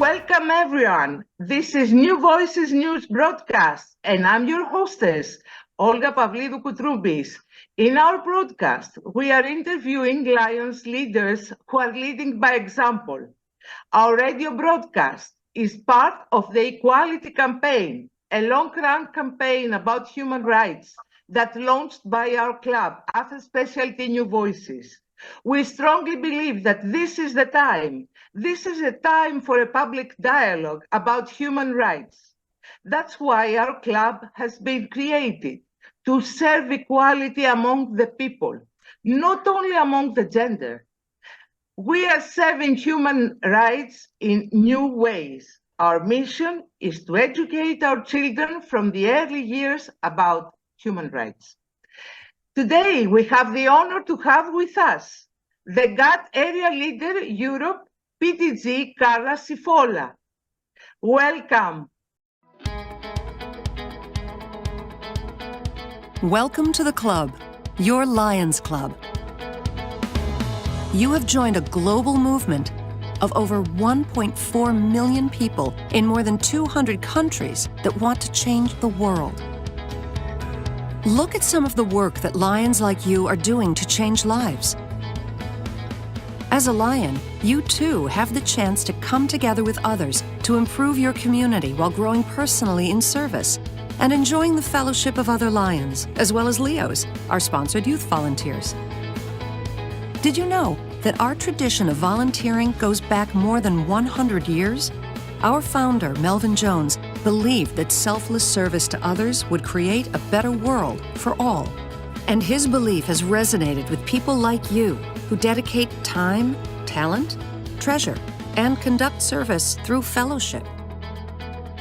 Welcome, everyone. This is New Voices News Broadcast, and I'm your hostess, Olga Pavlidou-Koutroubis. In our broadcast, we are interviewing Lions leaders who are leading by example. Our radio broadcast is part of the Equality Campaign, a long-run campaign about human rights that launched by our club as a specialty New Voices. We strongly believe that this is the time. This is a time for a public dialogue about human rights. That's why our club has been created, to serve equality among the people, not only among the gender. We are serving human rights in new ways. Our mission is to educate our children from the early years about human rights. Today, we have the honor to have with us the GAT Area Leader Europe, PDG Carla Cifola. Welcome. Welcome to the club, your Lions Club. You have joined a global movement of over 1.4 million people in more than 200 countries that want to change the world. Look at some of the work that Lions like you are doing to change lives. As a Lion, you too have the chance to come together with others to improve your community while growing personally in service and enjoying the fellowship of other Lions, as well as Leos, our sponsored youth volunteers. Did you know that our tradition of volunteering goes back more than 100 years? Our founder, Melvin Jones, believed that selfless service to others would create a better world for all. And his belief has resonated with people like you who dedicate time, talent, treasure, and conduct service through fellowship.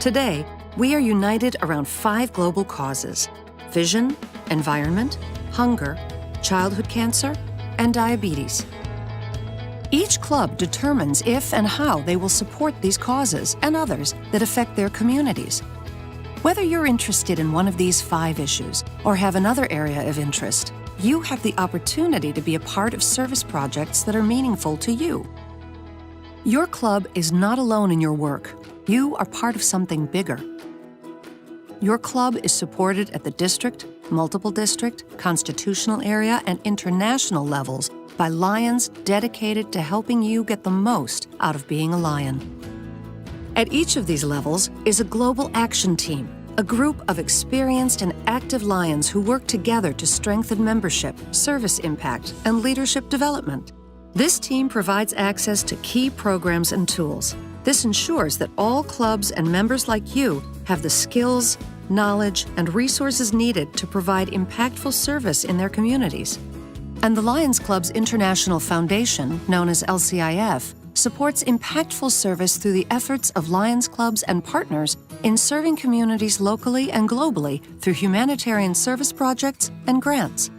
Today, we are united around 5 global causes: vision, environment, hunger, childhood cancer, and diabetes. Each club determines if and how they will support these causes and others that affect their communities. Whether you're interested in one of these 5 issues or have another area of interest, you have the opportunity to be a part of service projects that are meaningful to you. Your club is not alone in your work. You are part of something bigger. Your club is supported at the district, multiple district, constitutional area, and international levels by Lions dedicated to helping you get the most out of being a Lion. At each of these levels is a global action team, a group of experienced and active Lions who work together to strengthen membership, service impact, and leadership development. This team provides access to key programs and tools. This ensures that all clubs and members like you have the skills, knowledge, and resources needed to provide impactful service in their communities. And the Lions Club's International Foundation, known as LCIF, supports impactful service through the efforts of Lions Clubs and partners in serving communities locally and globally through humanitarian service projects and grants.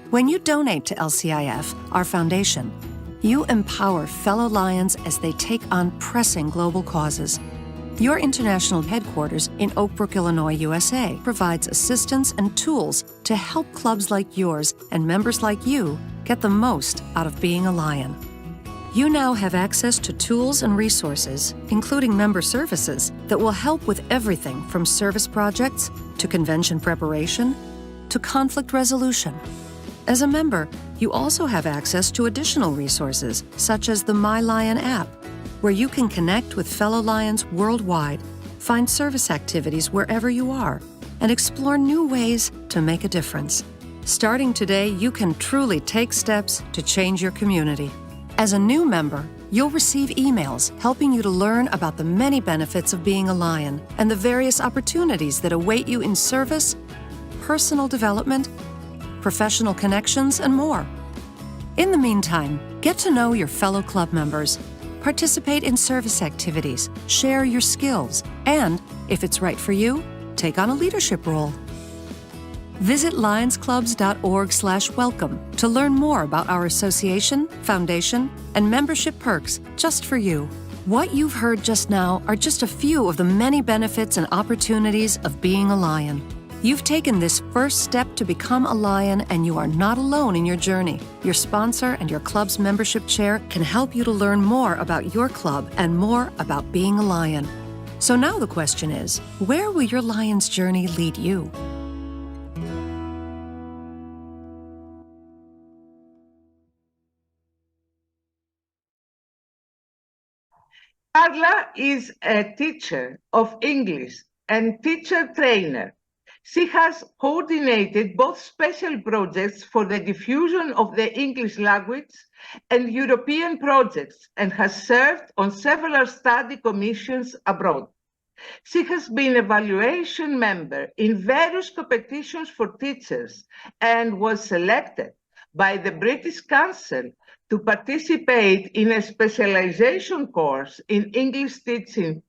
When you donate to LCIF, our foundation, you empower fellow Lions as they take on pressing global causes. Your international headquarters in Oak Brook, Illinois, USA, provides assistance and tools to help clubs like yours and members like you get the most out of being a Lion. You now have access to tools and resources, including member services, that will help with everything from service projects to convention preparation to conflict resolution. As a member, you also have access to additional resources, such as the My Lion app, where you can connect with fellow Lions worldwide, find service activities wherever you are, and explore new ways to make a difference. Starting today, you can truly take steps to change your community. As a new member, you'll receive emails helping you to learn about the many benefits of being a Lion and the various opportunities that await you in service, personal development, professional connections, and more. In the meantime, get to know your fellow club members, participate in service activities, share your skills, and, if it's right for you, take on a leadership role. Visit lionsclubs.org/welcome to learn more about our association, foundation, and membership perks just for you. What you've heard just now are just a few of the many benefits and opportunities of being a Lion. You've taken this first step to become a Lion, and you are not alone in your journey. Your sponsor and your club's membership chair can help you to learn more about your club and more about being a Lion. So now the question is, where will your Lion's journey lead you? Carla is a teacher of English and teacher trainer. She has coordinated both special projects for the diffusion of the English language and European projects and has served on several study commissions abroad. She has been evaluation member in various competitions for teachers and was selected by the British Council to participate in a specialization course in English teaching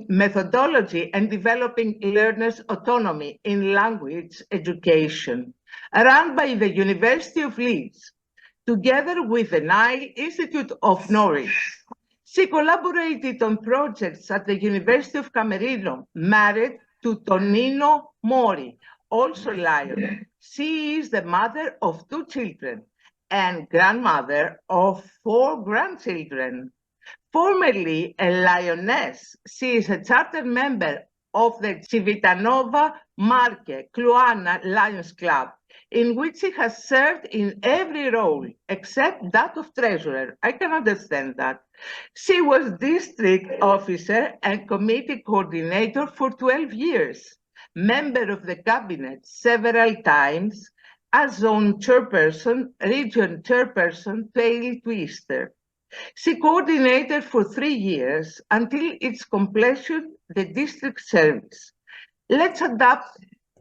methodology and developing learners' autonomy in language education, run by the University of Leeds, together with the Nile Institute of Norwich. She collaborated on projects at the University of Camerino, married to Tonino Mori, also Lion. She is the mother of 2 children and grandmother of 4 grandchildren. Formerly a lioness, she is a charter member of the Civitanova Marche Cluana Lions Club, in which she has served in every role except that of treasurer. I can understand that. She was district officer and committee coordinator for 12 years, member of the cabinet several times, as zone chairperson, region chairperson, tail twister. She coordinated for 3 years until its completion, the district service. Let's adapt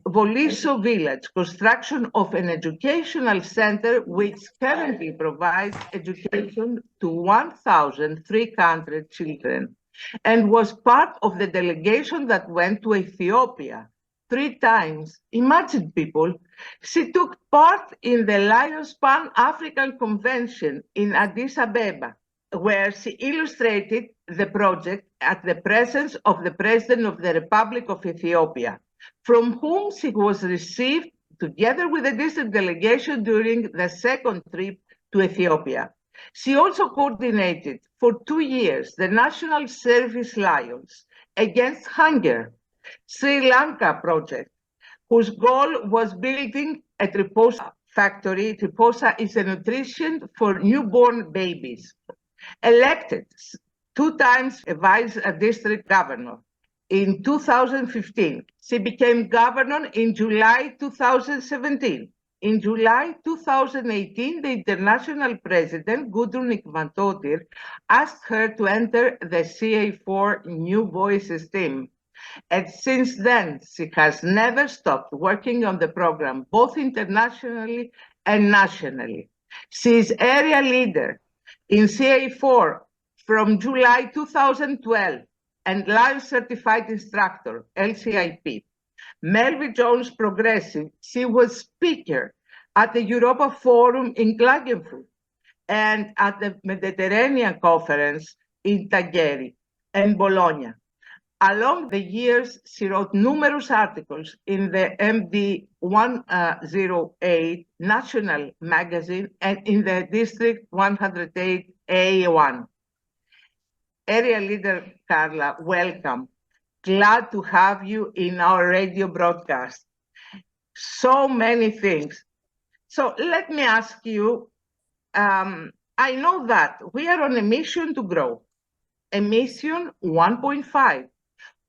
Voliso village, construction of an educational center which currently provides education to 1,300 children and was part of the delegation that went to Ethiopia 3 times. Imagine, people. She took part in the Lions Pan-African Convention in Addis Ababa, where she illustrated the project at the presence of the President of the Republic of Ethiopia, from whom she was received together with the district delegation during the second trip to Ethiopia. She also coordinated for 2 years the National Service Lions Against Hunger Sri Lanka project, whose goal was building a Triposa factory. Triposa is a nutrition for newborn babies. Elected 2 times a vice district governor. In 2015, she became governor in July 2017. In July 2018, the international president, Gudrun Ikvantotir, asked her to enter the CA4 New Voices team. And since then, she has never stopped working on the program, both internationally and nationally. She is area leader in CA4 from July 2012 and Lion Certified Instructor, LCIP. Melvin Jones Progressive, she was speaker at the Europa Forum in Klagenfurt and at the Mediterranean Conference in Tagheri and Bologna. Along the years, she wrote numerous articles in the MD 108 National Magazine and in the District 108 A1. Area Leader Carla, welcome. Glad to have you in our radio broadcast. So many things. So let me ask you, I know that we are on a mission to grow, a mission 1.5.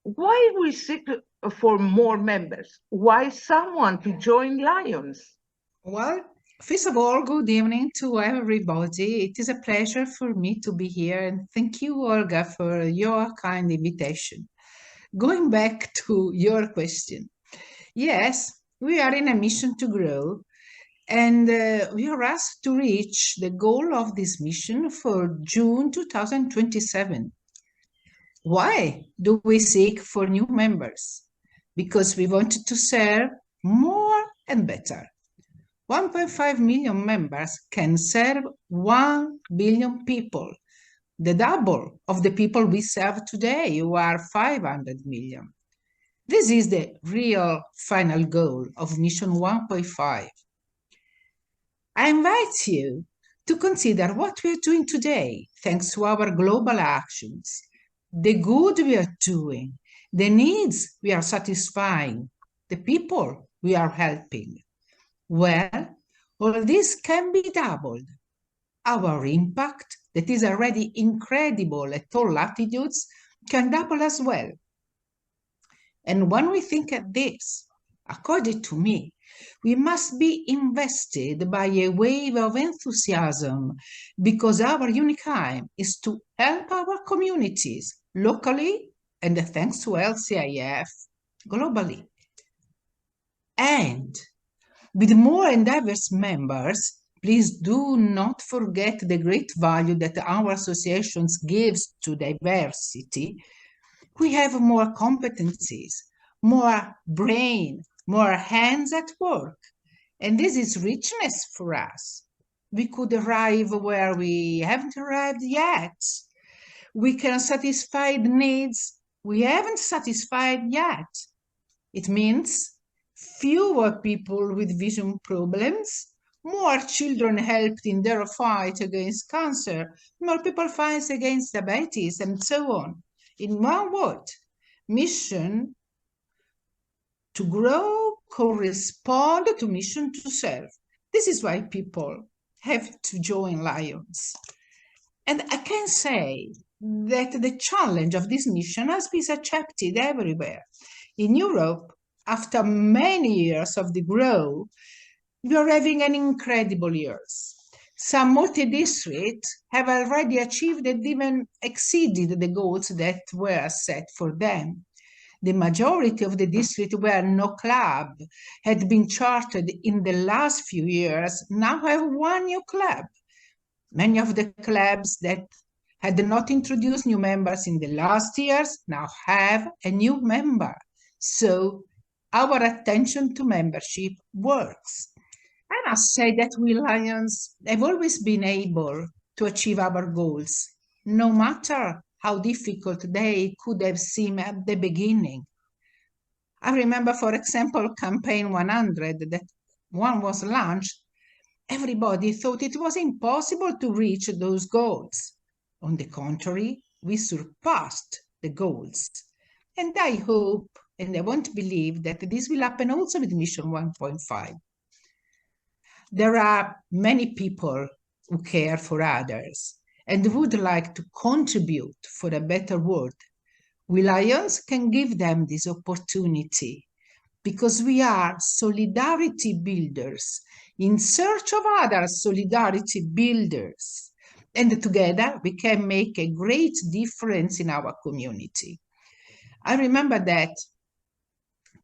Why we seek for more members? Why someone to join Lions? Well, first of all, good evening to everybody. It is a pleasure for me to be here, and thank you, Olga, for your kind invitation. Going back to your question, yes, we are in a mission to grow, and we are asked to reach the goal of this mission for June 2027. Why do we seek for new members? Because we wanted to serve more and better. 1.5 million members can serve 1 billion people, the double of the people we serve today, who are 500 million. This is the real final goal of Mission 1.5. I invite you to consider what we are doing today, thanks to our global actions, the good we are doing, the needs we are satisfying, the people we are helping. Well, all this can be doubled. Our impact, that is already incredible at all latitudes, can double as well. And when we think at this, according to me, we must be invested by a wave of enthusiasm because our unique aim is to help our communities locally and thanks to LCIF globally. And with more and diverse members, please do not forget the great value that our associations gives to diversity. We have more competencies, more brain, more hands at work. And this is richness for us. We could arrive where we haven't arrived yet. We can satisfy the needs we haven't satisfied yet. It means fewer people with vision problems, more children helped in their fight against cancer, more people fight against diabetes, and so on. In one word, mission to grow correspond to mission to serve. This is why people have to join Lions. And I can say that the challenge of this mission has been accepted everywhere. In Europe, after many years of the growth, we are having an incredible years. Some multi-districts have already achieved and even exceeded the goals that were set for them. The majority of the districts where no club had been chartered in the last few years now have one new club. Many of the clubs that had not introduced new members in the last years now have a new member. So our attention to membership works. I must say that we Lions have always been able to achieve our goals, no matter how difficult they could have seemed at the beginning. I remember, for example, Campaign 100 that one was launched. Everybody thought it was impossible to reach those goals. On the contrary, we surpassed the goals. And I hope, and I want to believe that this will happen also with Mission 1.5. There are many people who care for others and would like to contribute for a better world. We Lions can give them this opportunity because we are solidarity builders in search of other solidarity builders. And together we can make a great difference in our community. I remember that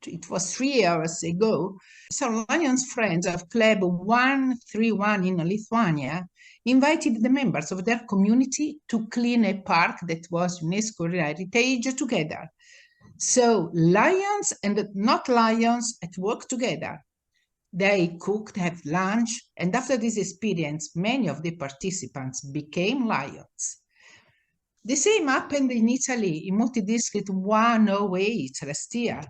it was 3 years ago, some Lions friends of Club 131 in Lithuania invited the members of their community to clean a park that was UNESCO heritage together. So Lions and not Lions at work together. They cooked, had lunch, and after this experience, many of the participants became Lions. The same happened in Italy, in multi-district 108 last year,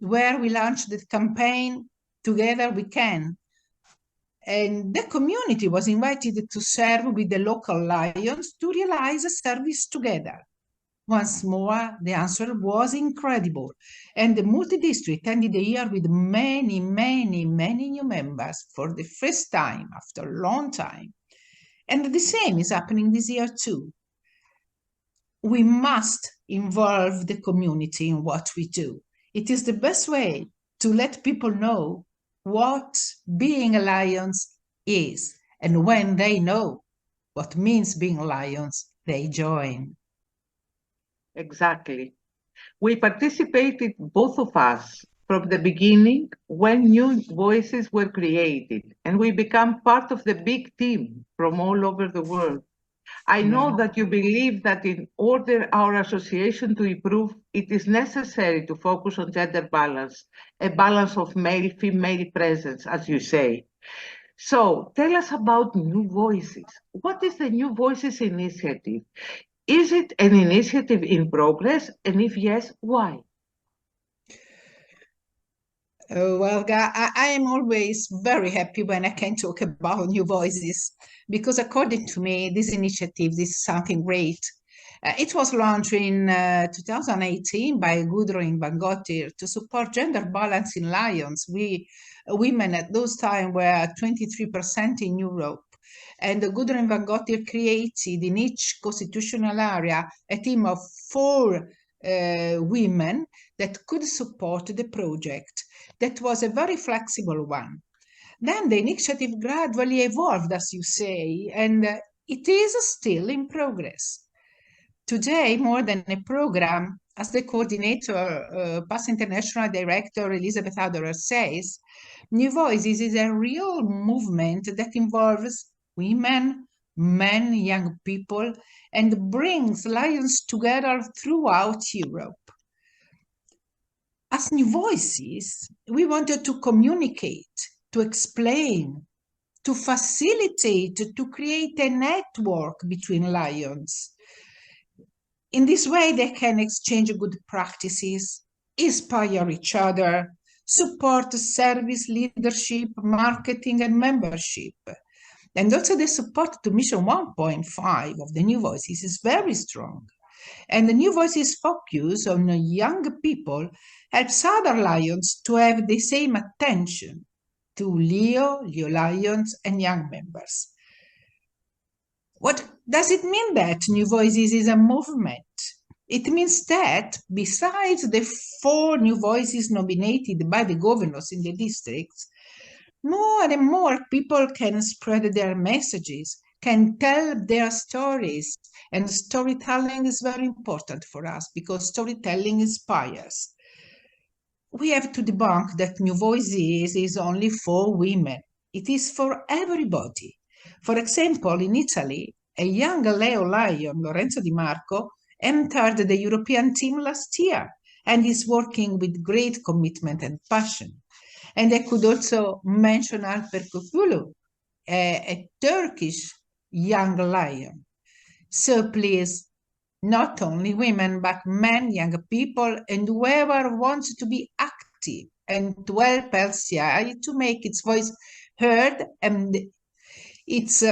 where we launched the campaign Together We Can. And the community was invited to serve with the local Lions to realize a service together. Once more, the answer was incredible. And the multi-district ended the year with many, many, many new members for the first time after a long time. And the same is happening this year too. We must involve the community in what we do. It is the best way to let people know what being a Lions is. And when they know what means being Lions, they join. Exactly. We participated, both of us, from the beginning when new voices were created, and we become part of the big team from all over the world. I know that you believe that in order our association to improve, it is necessary to focus on gender balance, a balance of male-female presence, as you say. So tell us about New Voices. What is the New Voices initiative? Is it an initiative in progress? And if yes, why? Well, I am always very happy when I can talk about New Voices, because according to me, this initiative is something great. It was launched in 2018 by Gudrun Van Gogh to support gender balance in Lions. Women at those time were 23% in Europe. And Gudrun Van Gogh created in each constitutional area a team of 4 women that could support the project. That was a very flexible one. Then the initiative gradually evolved, as you say, and it is still in progress. Today, more than a program, as the coordinator, past international director Elizabeth Aderer says, New Voices is a real movement that involves women, men, young people, and brings Lions together throughout Europe. As New Voices, we wanted to communicate, to explain, to facilitate, to create a network between Lions. In this way, they can exchange good practices, inspire each other, support service, leadership, marketing, and membership. And also the support to Mission 1.5 of the New Voices is very strong. And the New Voices focus on young people helps other Lions to have the same attention to Leo Lions, and young members. What does it mean that New Voices is a movement? It means that besides the 4 New Voices nominated by the governors in the districts, more and more people can spread their messages, can tell their stories, and storytelling is very important for us because storytelling inspires. We have to debunk that New Voices is only for women. It is for everybody. For example, in Italy, a young Leo Lion, Lorenzo Di Marco, entered the European team last year and is working with great commitment and passion. And I could also mention Alper Kukulu, a Turkish young lion. So please, not only women, but men, young people, and whoever wants to be active and to help LCI to make its voice heard and its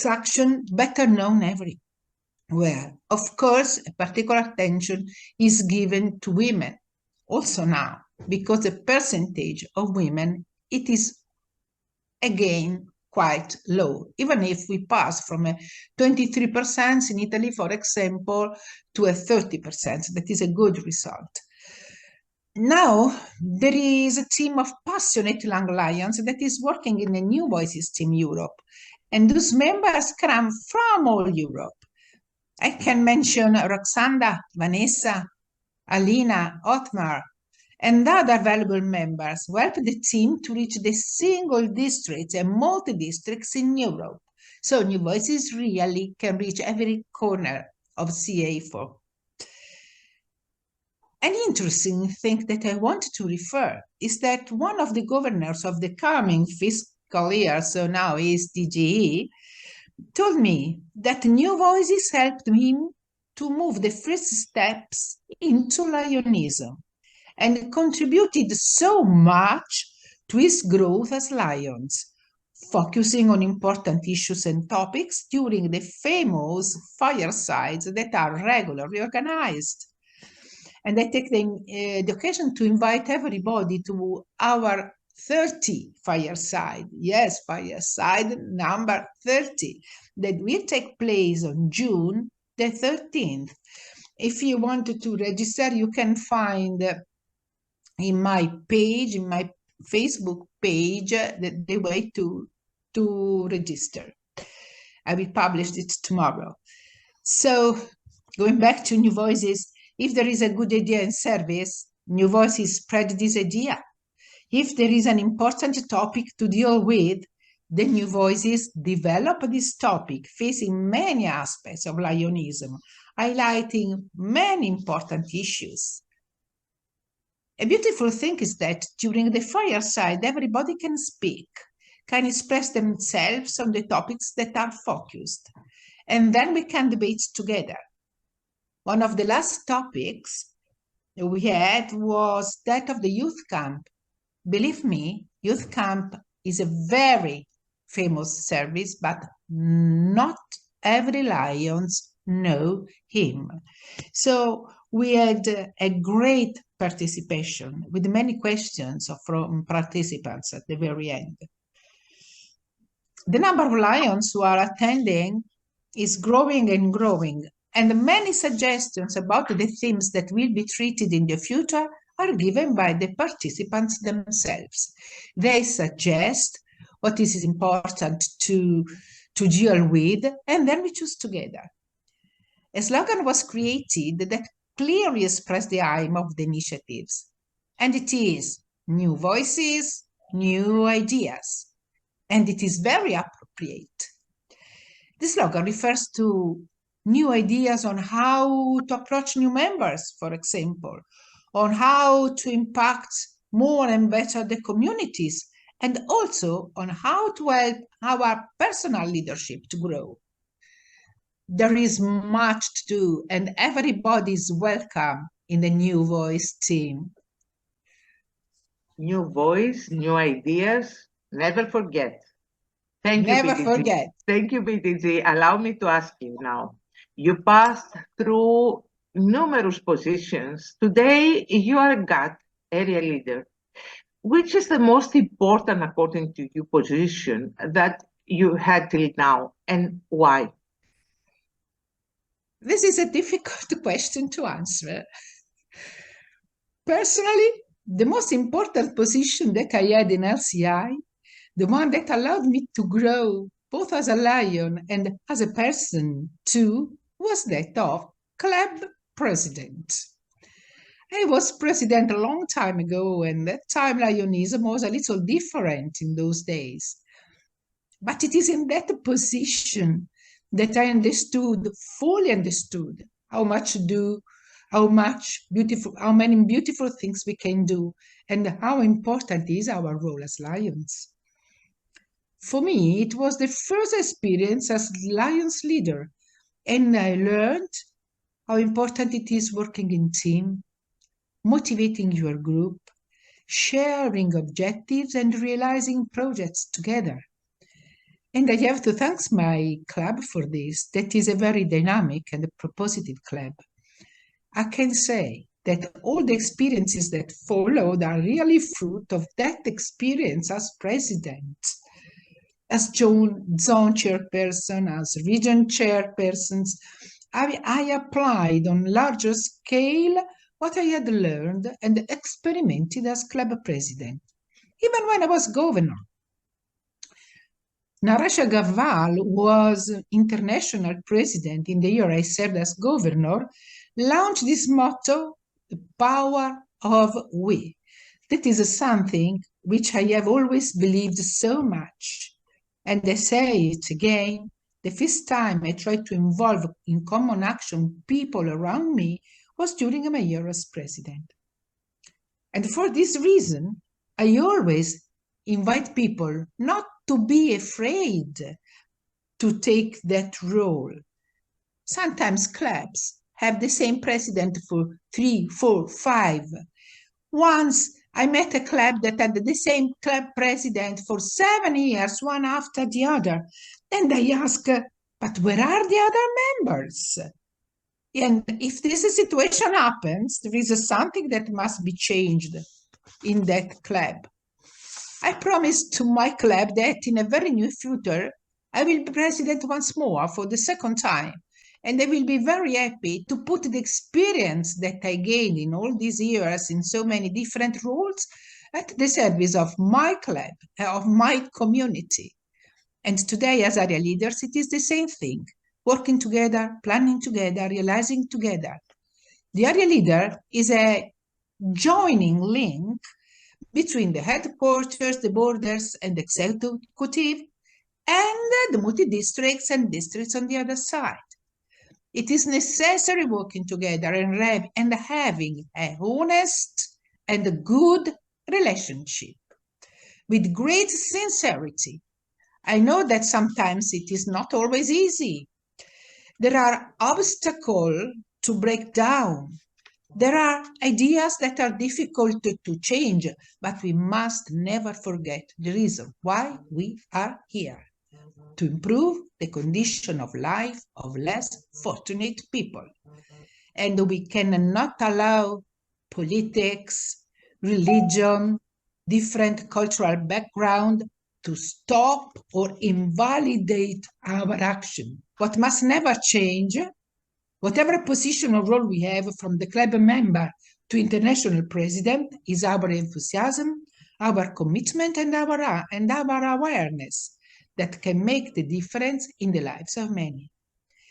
action better known everywhere. Of course, a particular attention is given to women also now, because the percentage of women, it is again quite low, even if we pass from a 23% in Italy, for example, to a 30%. That is a good result. Now, there is a team of passionate young lions that is working in the New Voices Team Europe, and those members come from all Europe. I can mention Roxanda, Vanessa, Alina, Otmar, and other valuable members who help the team to reach the single districts and multi-districts in Europe. So New Voices really can reach every corner of CA4. An interesting thing that I want to refer is that one of the governors of the coming fiscal year, so now is DGE, told me that New Voices helped him to move the first steps into Lionism and contributed so much to his growth as Lions, focusing on important issues and topics during the famous firesides that are regularly organized. And I take the occasion to invite everybody to our 30 fireside, yes, fireside number 30, that will take place on June the 13th. If you wanted to register, you can find in my page, in my Facebook page, the way to register. I will publish it tomorrow. So going back to New Voices, if there is a good idea in service, New Voices spread this idea. If there is an important topic to deal with, the New Voices develop this topic, facing many aspects of Lionism, highlighting many important issues. A beautiful thing is that during the fireside, everybody can speak, can express themselves on the topics that are focused, and then we can debate together. One of the last topics we had was that of the youth camp, Believe me, youth camp is a very famous service, but not every Lions know him. So we had a great participation with many questions from participants at the very end. The number of Lions who are attending is growing and growing, and many suggestions about the themes that will be treated in the future are given by the participants themselves. They suggest what is important to deal with, and then we choose together. A slogan was created that clearly expressed the aim of the initiatives, and it is new voices, new ideas, and it is very appropriate. The slogan refers to new ideas on how to approach new members, for example, on how to impact more and better the communities, and also on how to help our personal leadership to grow. There is much to do, and everybody is welcome in the New Voice team. New voice, new ideas, never forget. Thank you, Never PDG. forget. Thank you, PDG. Allow me to ask you now. You passed through numerous positions. Today, you are a GAT area leader. Which is the most important, according to you, position that you had till now, and why? This is a difficult question to answer. Personally, the most important position that I had in LCI, the one that allowed me to grow both as a lion and as a person too, was that of club president. I was president a long time ago, and that time Lionism was a little different in those days. But it is in that position that I fully understood how many beautiful things we can do, and how important is our role as lions. For me, it was the first experience as Lions leader, and I learned how important it is working in team, motivating your group, sharing objectives, and realizing projects together. And I have to thank my club for this. That is a very dynamic and propositive club. I can say that all the experiences that followed are really fruit of that experience as president, as zone chairperson, as region chairpersons. I applied on larger scale what I had learned and experimented as club president, even when I was governor. Narasha Gaval was international president in the year I served as governor, launched this motto, the power of we. That is something which I have always believed so much. And I say it again, the first time I tried to involve in common action people around me was during my year as president. And for this reason, I always invite people not to be afraid to take that role. Sometimes clubs have the same president for 3, 4, 5. Once I met a club that had the same club president for 7 years, one after the other. And I asked, but where are the other members? And if this situation happens, there is something that must be changed in that club. I promised to my club that in a very near future, I will be president once more for the second time. And I will be very happy to put the experience that I gained in all these years in so many different roles at the service of my club, of my community. And today, as area leaders, it is the same thing. Working together, planning together, realizing together. The area leader is a joining link between the headquarters, the borders, and the executive, and the multi-districts and districts on the other side. It is necessary working together and having a honest and a good relationship with great sincerity. I know that sometimes it is not always easy. There are obstacles to break down, There are ideas that are difficult to change, but we must never forget the reason why we are here: to improve the condition of life of less fortunate people. And we cannot allow politics, religion, different cultural background to stop or invalidate our action. What must never change, whatever position or role we have, from the club member to international president, is our enthusiasm, our commitment, and our awareness that can make the difference in the lives of many.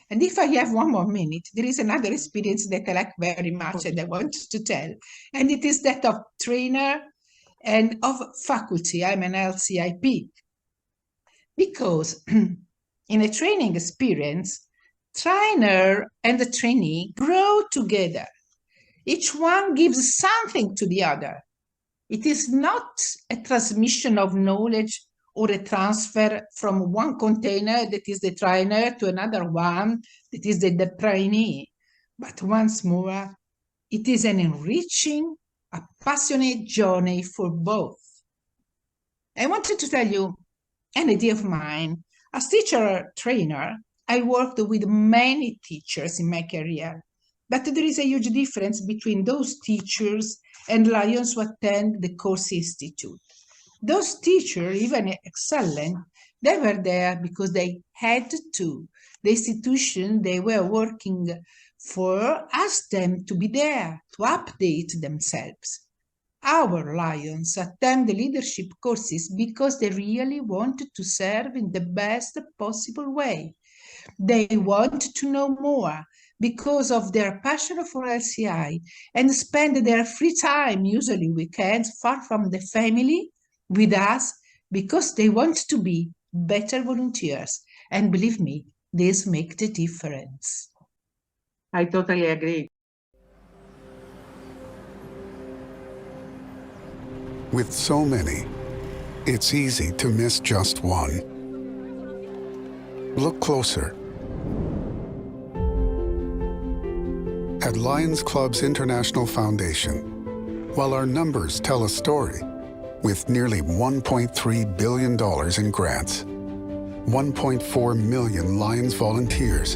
And if I have one more minute, there is another experience that I like very much and I want to tell. And it is that of trainer and of faculty. I'm an LCIP. Because in a training experience, trainer and the trainee grow together. Each one gives something to the other. It is not a transmission of knowledge or a transfer from one container, that is the trainer, to another one, that is the trainee. But once more, it is an enriching, a passionate journey for both. I wanted to tell you an idea of mine. As teacher trainer, I worked with many teachers in my career, but there is a huge difference between those teachers and lions who attend the course institute. Those teachers, even excellent, they were there because they had to. The institution they were working for asked them to be there, to update themselves. Our lions attend the leadership courses because they really want to serve in the best possible way. They want to know more because of their passion for LCI and spend their free time, usually weekends, far from the family, with us, because they want to be better volunteers. And believe me, this makes the difference. I totally agree. With so many, it's easy to miss just one. Look closer. At Lions Club's International Foundation, while our numbers tell a story, with nearly $1.3 billion in grants, 1.4 million Lions volunteers,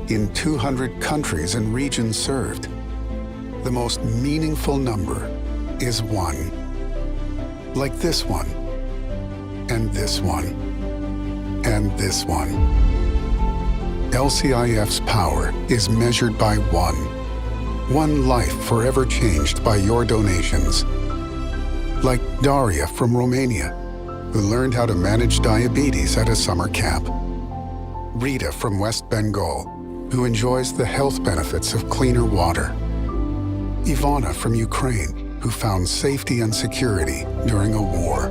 in 200 countries and regions served, the most meaningful number is one. Like this one, and this one, and this one. LCIF's power is measured by one life forever changed by your donations. Like Daria from Romania, who learned how to manage diabetes at a summer camp. Rita from West Bengal, who enjoys the health benefits of cleaner water. Ivana from Ukraine, who found safety and security during a war.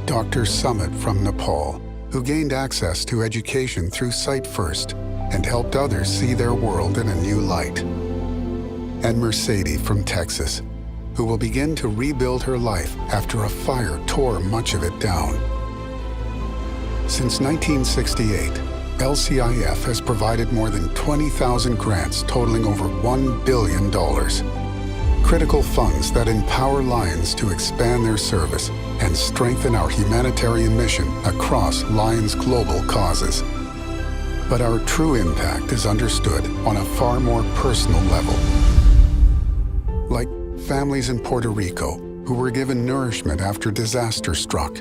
Dr. Sumit from Nepal, who gained access to education through Sight First and helped others see their world in a new light. And Mercedes from Texas, who will begin to rebuild her life after a fire tore much of it down. Since 1968, LCIF has provided more than 20,000 grants totaling over $1 billion. Critical funds that empower Lions to expand their service and strengthen our humanitarian mission across Lions' global causes. But our true impact is understood on a far more personal level. Like families in Puerto Rico who were given nourishment after disaster struck.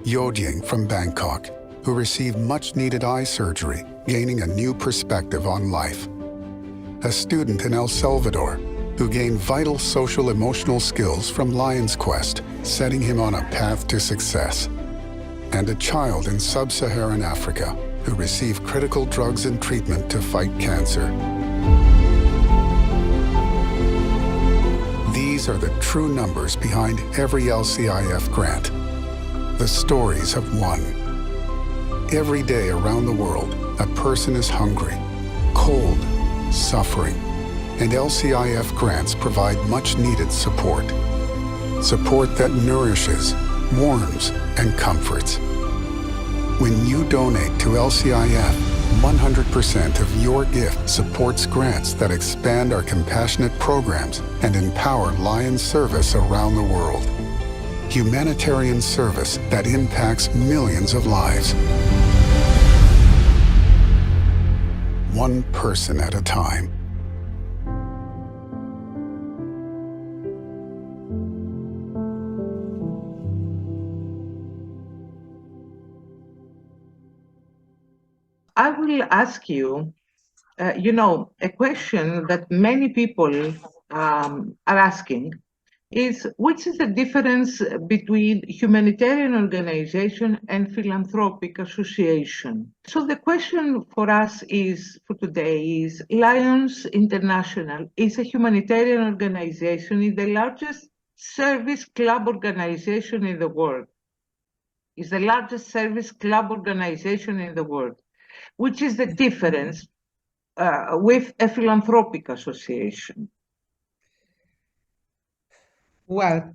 Yodying from Bangkok, who received much-needed eye surgery, gaining a new perspective on life. A student in El Salvador, who gained vital social-emotional skills from Lion's Quest, setting him on a path to success. And a child in sub-Saharan Africa, who received critical drugs and treatment to fight cancer. These are the true numbers behind every LCIF grant. The stories of one. Every day around the world, a person is hungry, cold, suffering, and LCIF grants provide much-needed support. Support that nourishes, warms, and comforts. When you donate to LCIF, 100% of your gift supports grants that expand our compassionate programs and empower Lions service around the world. Humanitarian service that impacts millions of lives. One person at a time. I will ask you, a question that many people are asking is, which is the difference between humanitarian organization and philanthropic association? So the question for us for today is, Lions International is a humanitarian organization, is the largest service club organization in the world. Is the largest service club organization in the world. Which is the difference with a philanthropic association? Well,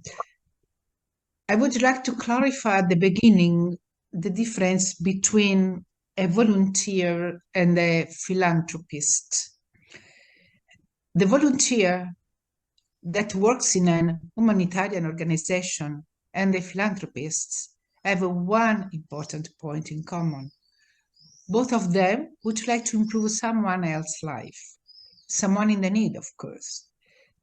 I would like to clarify at the beginning the difference between a volunteer and a philanthropist. The volunteer that works in a humanitarian organization and the philanthropists have one important point in common. Both of them would like to improve someone else's life, someone in the need, of course.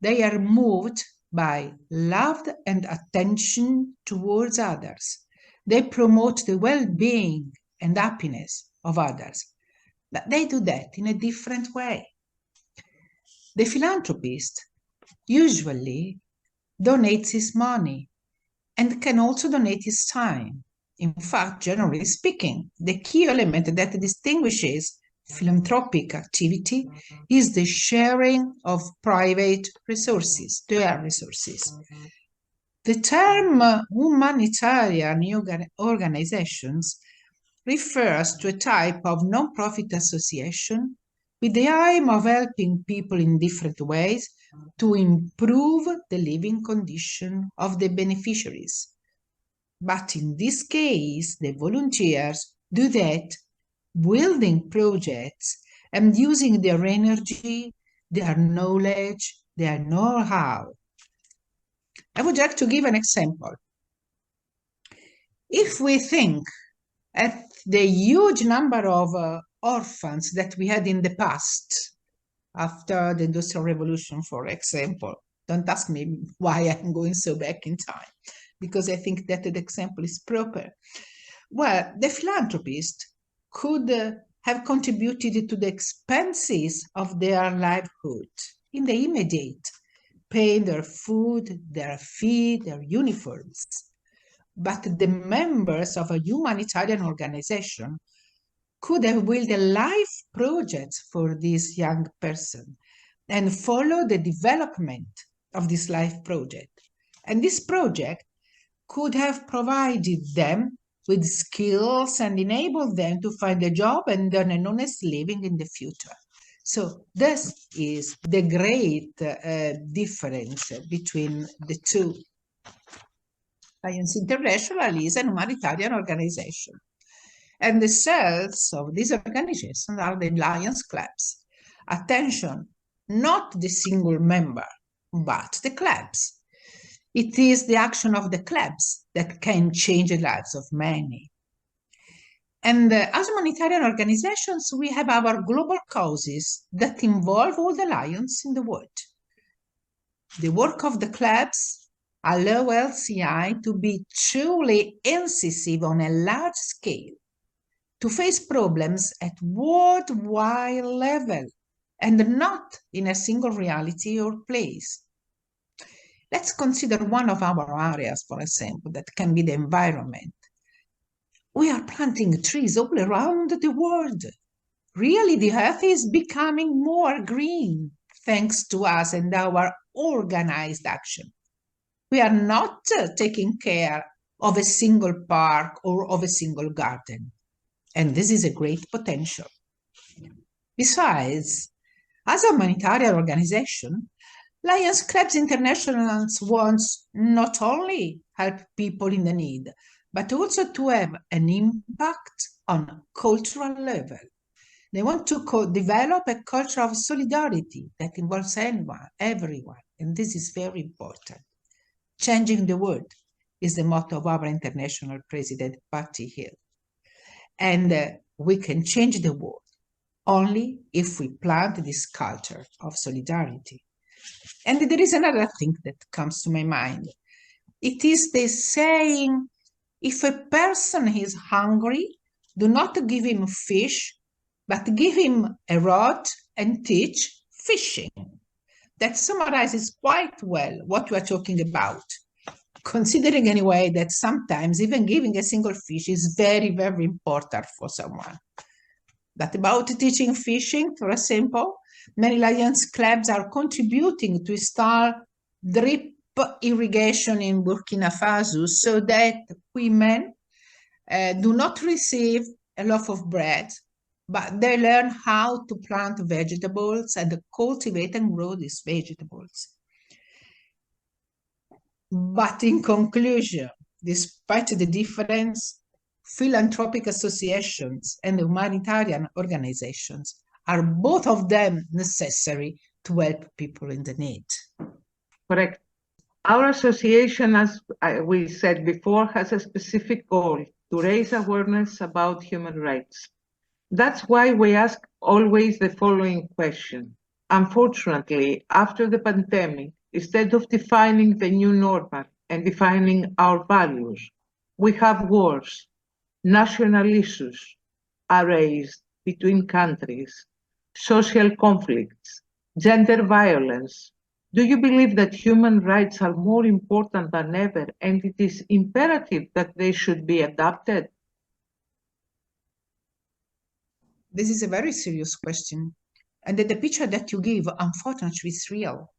They are moved by love and attention towards others. They promote the well-being and happiness of others, but they do that in a different way. The philanthropist usually donates his money and can also donate his time. In fact, generally speaking, the key element that distinguishes philanthropic activity is the sharing of private resources, their resources. The term humanitarian organizations refers to a type of non-profit association with the aim of helping people in different ways to improve the living condition of the beneficiaries. But in this case, the volunteers do that building projects and using their energy, their knowledge, their know-how. I would like to give an example. If we think at the huge number of orphans that we had in the past, after the Industrial Revolution, for example, don't ask me why I'm going so back in time, because I think that the example is proper. Well, the philanthropist could have contributed to the expenses of their livelihood in the immediate, paying their food, their fee, their uniforms. But the members of a humanitarian organization could have built a life project for this young person and follow the development of this life project. And this project could have provided them with skills and enabled them to find a job and earn an honest living in the future. So this is the great difference between the two. Lions International is a humanitarian organization. And the cells of this organization are the Lions clubs. Attention, not the single member, but the clubs. It is the action of the clubs that can change the lives of many. And as humanitarian organizations, we have our global causes that involve all the lions in the world. The work of the clubs allow LCI to be truly incisive on a large scale, to face problems at worldwide level and not in a single reality or place. Let's consider one of our areas, for example, that can be the environment. We are planting trees all around the world. Really, the earth is becoming more green thanks to us and our organized action. We are not taking care of a single park or of a single garden. And this is a great potential. Besides, as a humanitarian organization, Lions Clubs International wants not only help people in the need, but also to have an impact on cultural level. They want to develop a culture of solidarity that involves anyone, everyone, and this is very important. Changing the world is the motto of our international president, Patty Hill. And we can change the world only if we plant this culture of solidarity. And there is another thing that comes to my mind. It is the saying, if a person is hungry, do not give him fish, but give him a rod and teach fishing. That summarizes quite well what we are talking about, considering anyway that sometimes even giving a single fish is very, very important for someone. But about teaching fishing, for example, many Lions clubs are contributing to install drip irrigation in Burkina Faso so that women do not receive a loaf of bread, but they learn how to plant vegetables and cultivate and grow these vegetables. But in conclusion, despite the difference, philanthropic associations and humanitarian organizations are both of them necessary to help people in the need. Correct. Our association, as we said before, has a specific goal to raise awareness about human rights. That's why we ask always the following question. Unfortunately, after the pandemic, instead of defining the new normal and defining our values, we have wars, national issues are raised between countries, social conflicts, gender violence. Do you believe that human rights are more important than ever and it is imperative that they should be adapted? This is a very serious question, and the picture that you give, unfortunately, is real.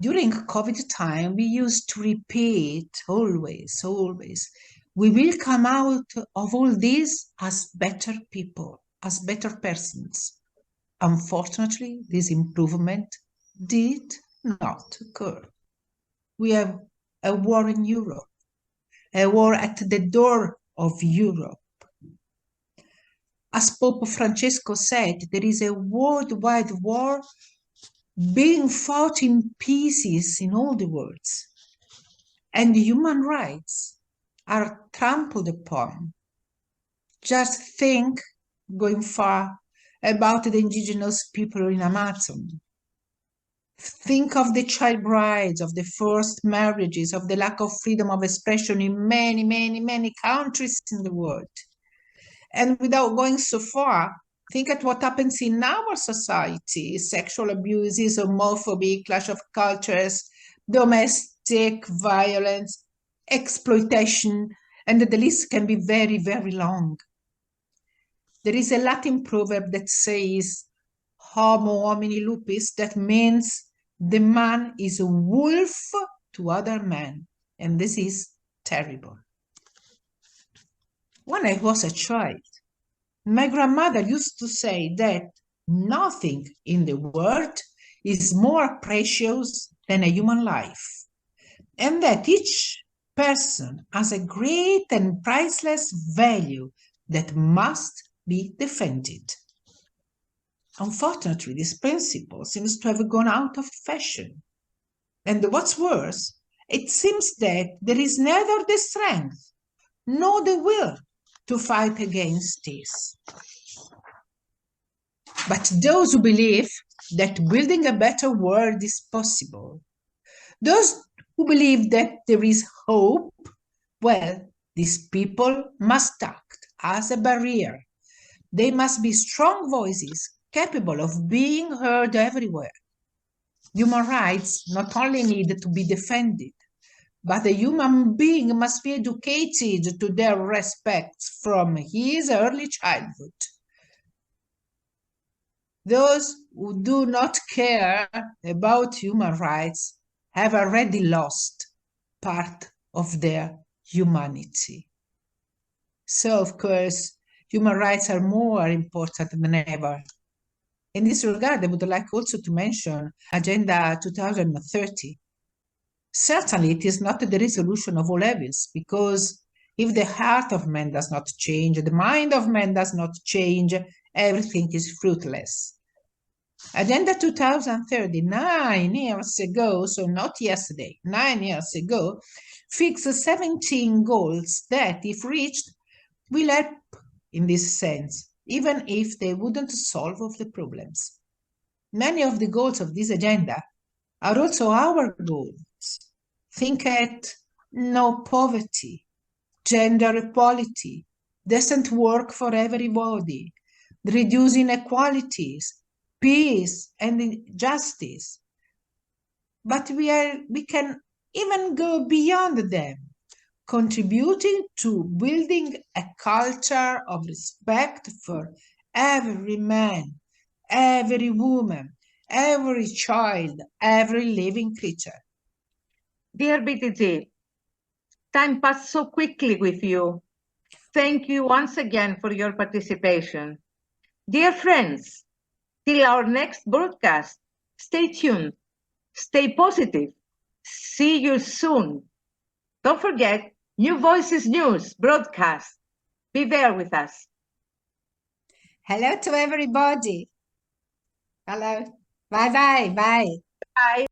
During COVID time, we used to repeat always, we will come out of all this as better people, as better persons. Unfortunately, this improvement did not occur. We have a war in Europe, a war at the door of Europe. As Pope Francesco said, there is a worldwide war being fought in pieces in all the worlds, and human rights are trampled upon. Just think, going far, about the indigenous people in Amazon. Think of the child brides, of the forced marriages, of the lack of freedom of expression in many, many, many countries in the world. And without going so far, think at what happens in our society: sexual abuses, homophobia, clash of cultures, domestic violence, exploitation, and the list can be very, very long. There is a Latin proverb that says, homo homini lupus, that means the man is a wolf to other men, and this is terrible. When I was a child, my grandmother used to say that nothing in the world is more precious than a human life, and that each person has a great and priceless value that must be defended. Unfortunately, this principle seems to have gone out of fashion. And what's worse, it seems that there is neither the strength nor the will to fight against this. But those who believe that building a better world is possible, those who believe that there is hope, well, these people must act as a barrier. They must be strong voices capable of being heard everywhere. Human rights not only need to be defended, but the human being must be educated to their respects from his early childhood. Those who do not care about human rights have already lost part of their humanity. So, of course, human rights are more important than ever. In this regard, I would like also to mention Agenda 2030. Certainly, it is not the resolution of all evils, because if the heart of man does not change, the mind of man does not change, everything is fruitless. Agenda 2030, 9 years ago, so not yesterday, 9 years ago, fixed 17 goals that, if reached, will help in this sense, even if they wouldn't solve all the problems. Many of the goals of this agenda are also our goals. Think at no poverty, gender equality, decent work for everybody, reduce inequalities, peace and justice. But we can even go beyond them, contributing to building a culture of respect for every man, every woman, every child, every living creature. Dear BTG, time passed so quickly with you. Thank you once again for your participation. Dear friends, till our next broadcast, stay tuned, stay positive. See you soon. Don't forget, New Voices News broadcast. Be there with us. Hello to everybody. Hello. Bye-bye. Bye. Bye.